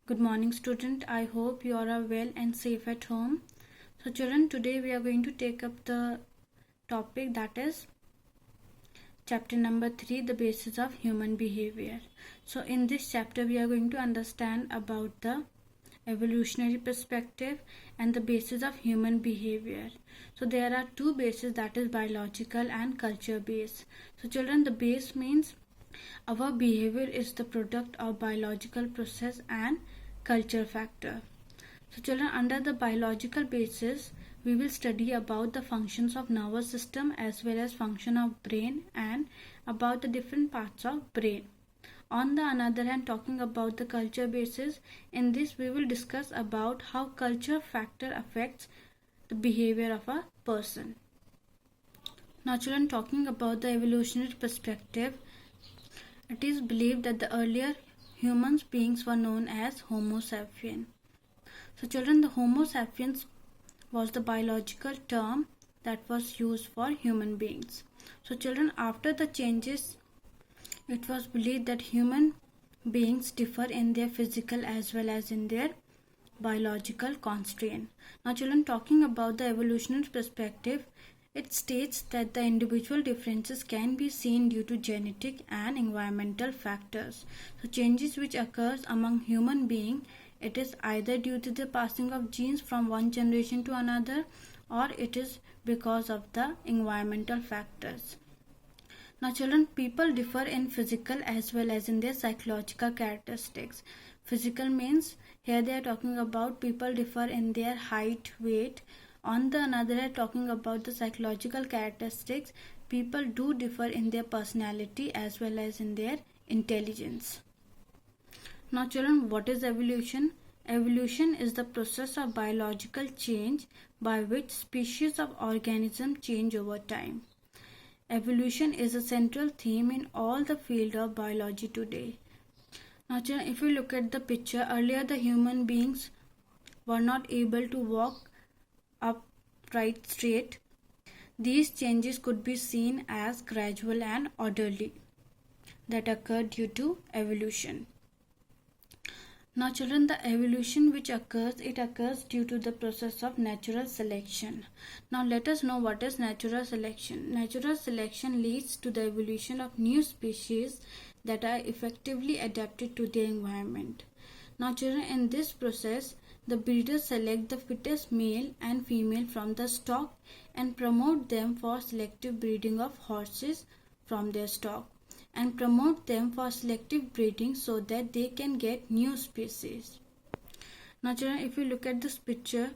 Good morning, student. I hope you are well and safe at home. So, children, today we are going to take up the topic that is chapter number 3, the basis of human behavior. So, in this chapter, we are going to understand about the evolutionary perspective and the basis of human behavior. So, there are two bases, that is biological and culture base. So, children, the base means our behavior is the product of biological process and culture factor. So children, under the biological basis, we will study about the functions of nervous system as well as function of brain and about the different parts of brain. On the another hand, talking about the culture basis, in this we will discuss about how culture factor affects the behavior of a person. Now children, talking about the evolutionary perspective, it is believed that the earlier human beings were known as Homo sapiens. So children, the Homo sapiens was the biological term that was used for human beings. So children, after the changes, it was believed that human beings differ in their physical as well as in their biological constraint. Now children, talking about the evolutionary perspective, it states that the individual differences can be seen due to genetic and environmental factors. So changes which occurs among human beings, it is either due to the passing of genes from one generation to another, or it is because of the environmental factors. Now children, people differ in physical as well as in their psychological characteristics. Physical means here they are talking about people differ in their height, weight. On the another hand, talking about the psychological characteristics, people do differ in their personality as well as in their intelligence. Now children, what is evolution? Evolution is the process of biological change by which species of organisms change over time. Evolution is a central theme in all the field of biology today. Now children, if you look at the picture, earlier the human beings were not able to walk upright straight. These changes could be seen as gradual and orderly that occurred due to evolution. Now children, the evolution which occurs, it occurs due to the process of natural selection. Now let us know what is natural selection. Natural selection leads to the evolution of new species that are effectively adapted to their environment. Now children, in this process, the breeders select the fittest male and female from the stock and promote them for selective breeding of horses from their stock, and promote them for selective breeding so that they can get new species. Now children, if you look at this picture,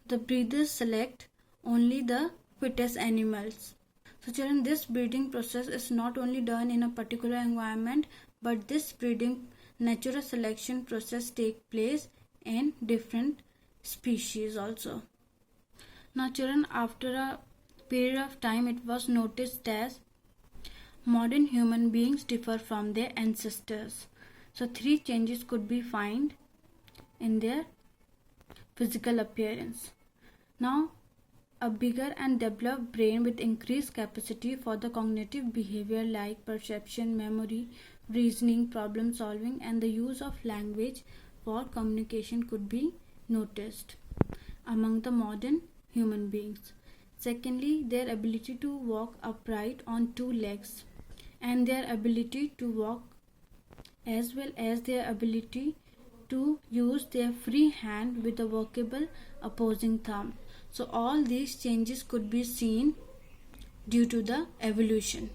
the breeders select only the fittest animals. So children, this breeding process is not only done in a particular environment, but this breeding natural selection process takes place in different species also. Now children, after a period of time, it was noticed as modern human beings differ from their ancestors. So three changes could be found in their physical appearance. Now, a bigger and developed brain with increased capacity for the cognitive behavior like perception, memory, reasoning, problem solving, and the use of language for communication could be noticed among the modern human beings. Secondly, their ability to walk upright on two legs, and their ability to walk as well as their ability to use their free hand with a workable opposing thumb. So all these changes could be seen due to the evolution.